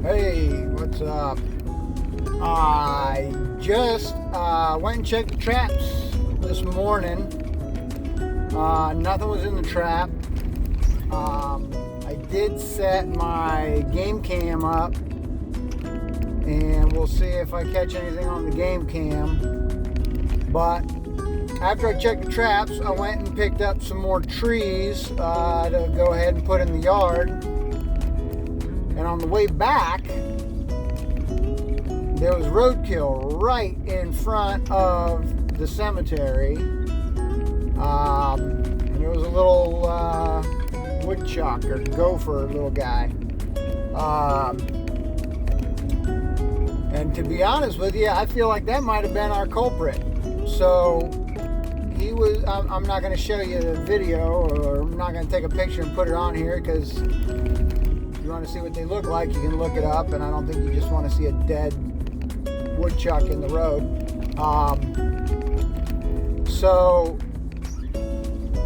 Hey, what's up? I just went and checked the traps this morning. Nothing was in the trap. I did set my game cam up, and we'll see if I catch anything on the game cam. But after I checked the traps, I went and picked up some more trees to go ahead and put in the yard. And on the way back, there was roadkill right in front of the cemetery. And there was a little woodchuck or gopher little guy. And to be honest with you, I feel like that might have been our culprit. So he was, I'm not going to show you the video, or I'm not going to take a picture and put it on here, because if you want to see what they look like, you can look it up, and I don't think you just want to see a dead woodchuck in the road. So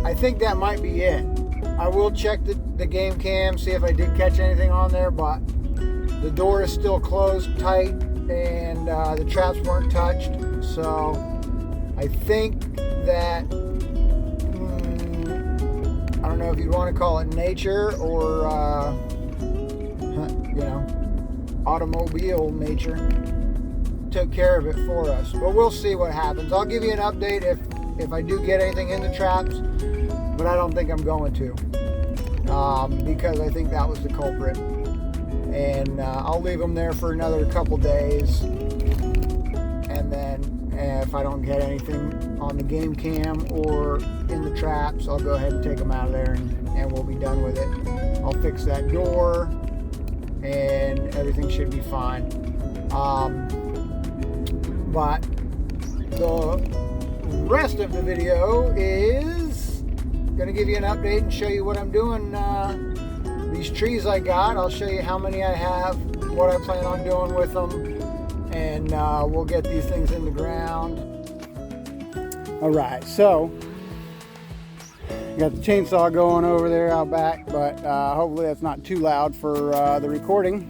I think that might be it. I will check the game cam, see if I did catch anything on there, but the door is still closed tight, and the traps weren't touched. So I think that, I don't know if you'd want to call it nature or automobile nature took care of it for us. But we'll see what happens. I'll give you an update if I do get anything in the traps, but I don't think I'm going to, because I think that was the culprit. And I'll leave them there for another couple days, and then if I don't get anything on the game cam or in the traps, I'll go ahead and take them out of there, and we'll be done with it. I'll fix that door, and everything should be fine. But the rest of the video is going to give you an update and show you what I'm doing. These trees I got, I'll show you how many I have, what I plan on doing with them, and we'll get these things in the ground. Alright, so got the chainsaw going over there out back, but hopefully that's not too loud for the recording.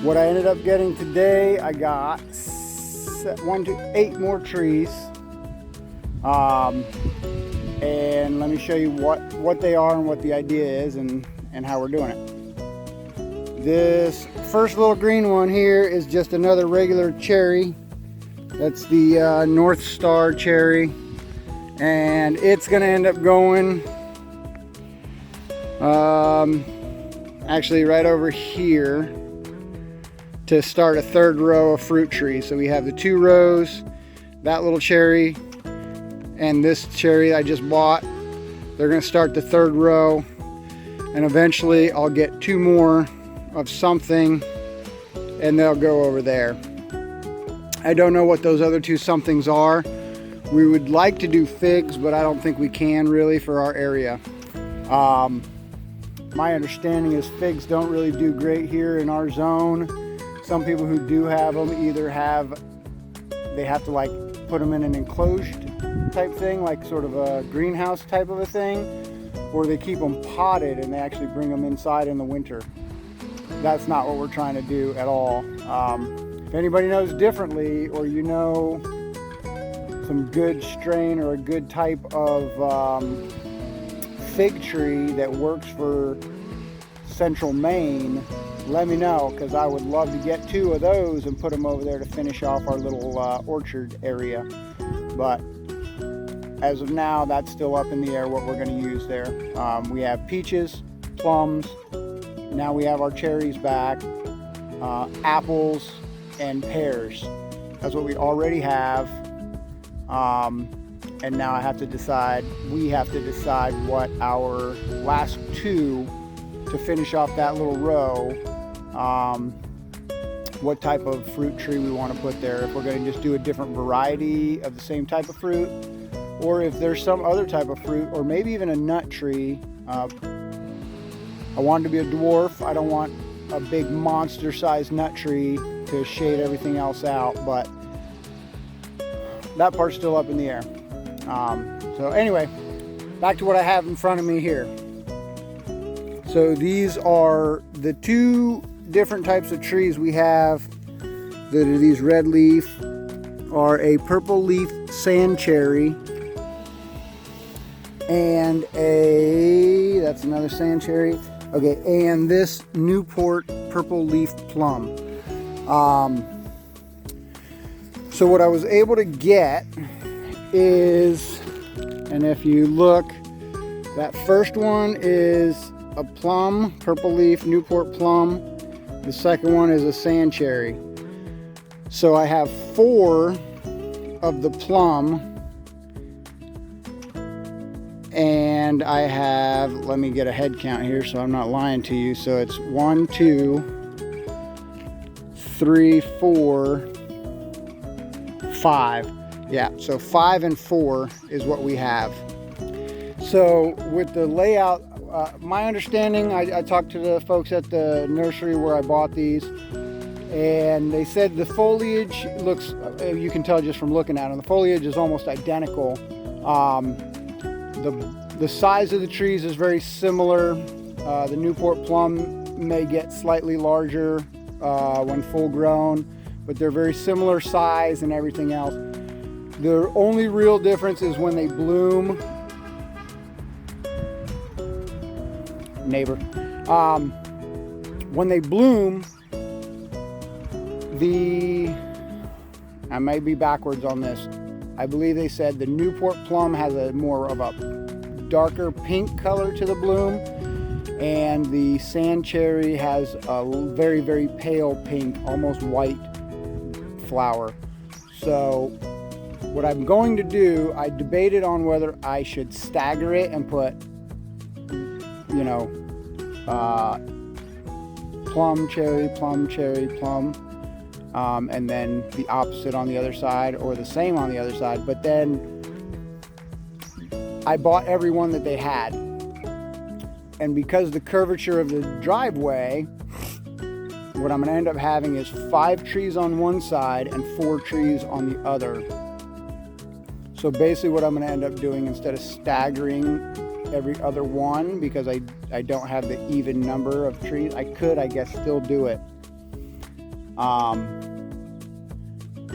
What I ended up getting today, I got 8 more trees. And let me show you what they are and what the idea is, and how we're doing it. This first little green one here is just another regular cherry. That's the North Star cherry, and it's gonna end up going actually right over here to start a third row of fruit trees. So we have the 2 rows, that little cherry, and this cherry I just bought. They're gonna start the third row, and eventually I'll get 2 more of something, and they'll go over there. I don't know what those other 2 somethings are. We would like to do figs, but I don't think we can really for our area. My understanding is figs don't really do great here in our zone. Some people who do have them either they have to like put them in an enclosed type thing, like sort of a greenhouse type of a thing, or they keep them potted and they actually bring them inside in the winter. That's not what we're trying to do at all. If anybody knows differently, or you know some good strain or a good type of fig tree that works for central Maine, let me know, because I would love to get 2 of those and put them over there to finish off our little orchard area. But as of now, that's still up in the air what we're going to use there. We have peaches, plums, now we have our cherries back, apples, and pears. That's what we already have. And now we have to decide what our last 2 to finish off that little row, what type of fruit tree we want to put there. If we're going to just do a different variety of the same type of fruit, or if there's some other type of fruit, or maybe even a nut tree. I want it to be a dwarf. I don't want a big monster sized nut tree to shade everything else out, but that part's still up in the air. So anyway, back to what I have in front of me here. So these are the 2 different types of trees we have that are these red leaf are a purple leaf sand cherry and that's another sand cherry. Okay, and this Newport purple leaf plum. So what I was able to get is, and if you look, that first one is a plum, purple leaf Newport plum. The second one is a sand cherry. So I have 4 of the plum, and I have, let me get a head count here so I'm not lying to you. So it's 1, 2, 3, 4, 5. Yeah, so 5 and 4 is what we have. So with the layout, my understanding, I talked to the folks at the nursery where I bought these, and they said the foliage looks, you can tell just from looking at them, the foliage is almost identical. The size of the trees is very similar. The Newport plum may get slightly larger when full grown, but they're very similar size and everything else. The only real difference is when they bloom. Neighbor. When they bloom, I may be backwards on this. I believe they said the Newport plum has a more of a darker pink color to the bloom, and the sand cherry has a very, very pale pink, almost white flower. So what I'm going to do, I debated on whether I should stagger it and put, you know, plum, cherry, plum, cherry, plum, and then the opposite on the other side, or the same on the other side. But then I bought every one that they had, and because the curvature of the driveway, what I'm going to end up having is 5 trees on one side and 4 trees on the other. So basically what I'm going to end up doing, instead of staggering every other one, because I don't have the even number of trees, I could, I guess, still do it.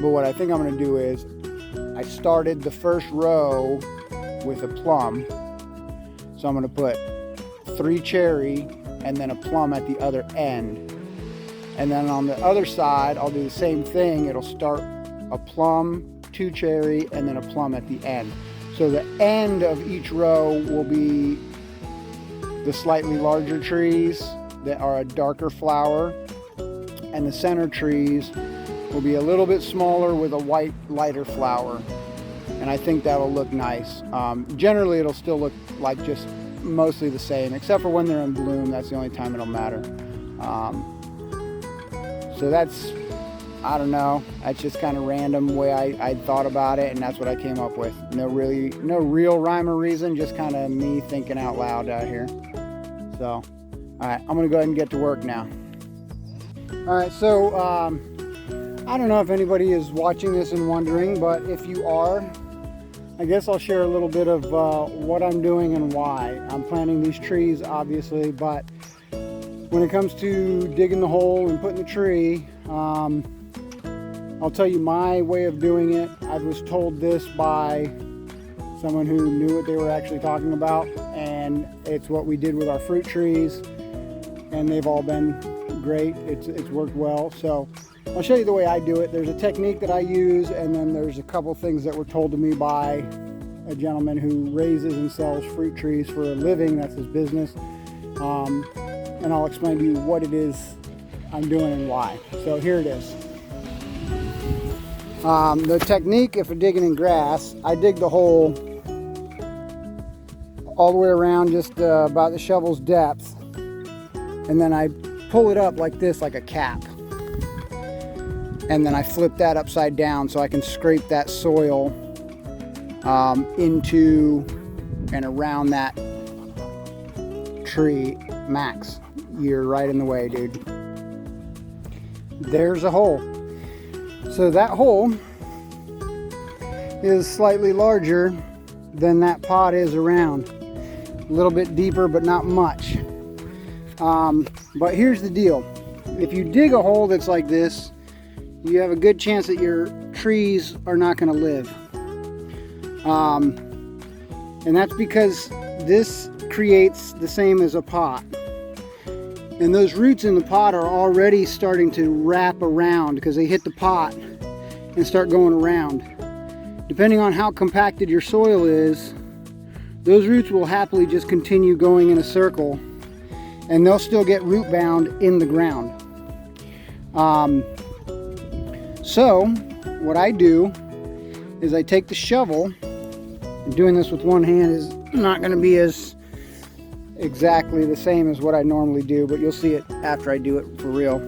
But what I think I'm going to do is, I started the first row with a plum, so I'm going to put 3 cherry and then a plum at the other end. And then on the other side, I'll do the same thing. It'll start a plum, 2 cherry, and then a plum at the end. So the end of each row will be the slightly larger trees that are a darker flower, and the center trees will be a little bit smaller with a white, lighter flower. And I think that'll look nice. Generally, it'll still look like just mostly the same, except for when they're in bloom. That's the only time it'll matter. So that's, I don't know, that's just kind of random way I thought about it, and that's what I came up with. No real rhyme or reason, just kind of me thinking out loud out here. So, alright, I'm gonna go ahead and get to work now. Alright, so I don't know if anybody is watching this and wondering, but if you are, I guess I'll share a little bit of what I'm doing and why. I'm planting these trees, obviously, but when it comes to digging the hole and putting the tree, I'll tell you my way of doing it. I was told this by someone who knew what they were actually talking about, and it's what we did with our fruit trees, and they've all been great. It's worked well. So I'll show you the way I do it. There's a technique that I use, and then there's a couple things that were told to me by a gentleman who raises and sells fruit trees for a living. That's his business. And I'll explain to you what it is I'm doing and why. So here it is. The technique, if we're digging in grass, I dig the hole all the way around, just about the shovel's depth, and then I pull it up like this, like a cap, and then I flip that upside down so I can scrape that soil into and around that tree. Max, you're right in the way, dude. There's a hole. So that hole is slightly larger than that pot is around. A little bit deeper, but not much. But here's the deal. if you dig a hole that's like this, you have a good chance that your trees are not going to live. And that's because this creates the same as a pot. And those roots in the pot are already starting to wrap around because they hit the pot and start going around. Depending on how compacted your soil is, those roots will happily just continue going in a circle, and they'll still get root bound in the ground. So what I do is I take the shovel, and doing this with one hand is not going to be as exactly the same as what I normally do, but you'll see it after I do it for real.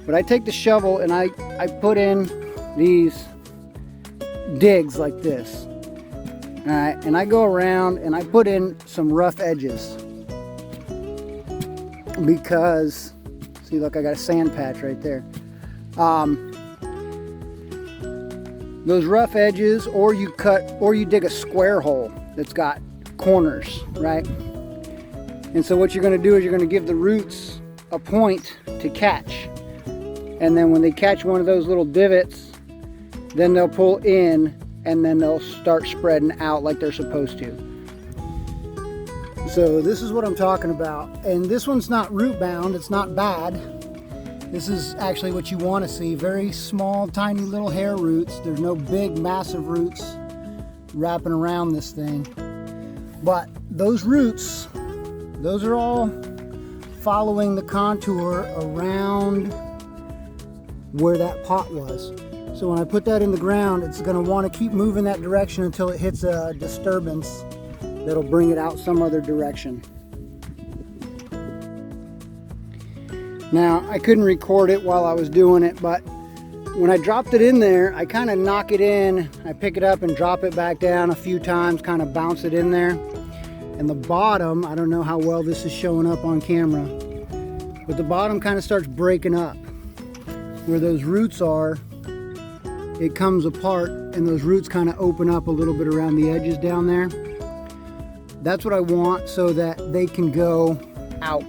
But I take the shovel and I put in these digs like this. Alright, and I go around and I put in some rough edges. Because, see, look, I got a sand patch right there. Those rough edges, or you dig a square hole that's got corners, right? And so what you're going to do is you're going to give the roots a point to catch. And then when they catch one of those little divots, then they'll pull in and then they'll start spreading out like they're supposed to. So this is what I'm talking about. And this one's not root bound, it's not bad. This is actually what you want to see. Very small, tiny little hair roots. There's no big, massive roots wrapping around this thing. But those roots, those are all following the contour around where that pot was. So when I put that in the ground, it's going to want to keep moving that direction until it hits a disturbance that'll bring it out some other direction. Now, I couldn't record it while I was doing it, but when I dropped it in there, I kind of knock it in, I pick it up and drop it back down a few times, kind of bounce it in there. And the bottom, I don't know how well this is showing up on camera, but the bottom kind of starts breaking up. Where those roots are, it comes apart and those roots kind of open up a little bit around the edges down there. That's what I want so that they can go out.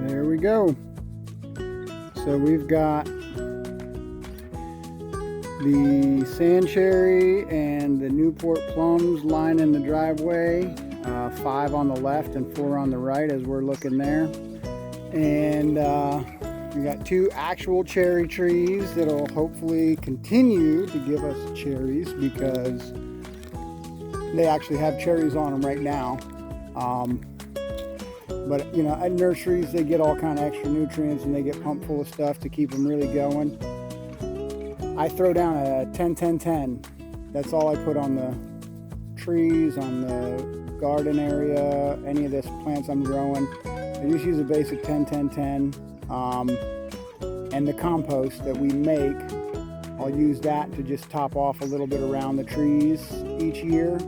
There we go. So we've got the sand cherry and the Newport plums lining the driveway, 5 on the left and 4 on the right as we're looking there. And we got 2 actual cherry trees that'll hopefully continue to give us cherries because they actually have cherries on them right now. But you know, at nurseries they get all kind of extra nutrients and they get pumped full of stuff to keep them really going. I throw down a 10-10-10. That's all I put on the trees, on the garden area, any of this plants I'm growing. I just use a basic 10-10-10. And the compost that we make I'll use that to just top off a little bit around the trees each year.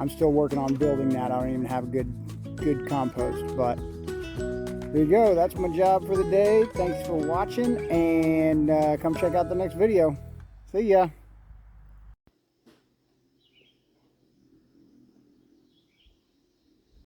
I'm still working on building that. I don't even have good compost, but there you go. That's my job for the day. Thanks for watching, and come check out the next video. See ya.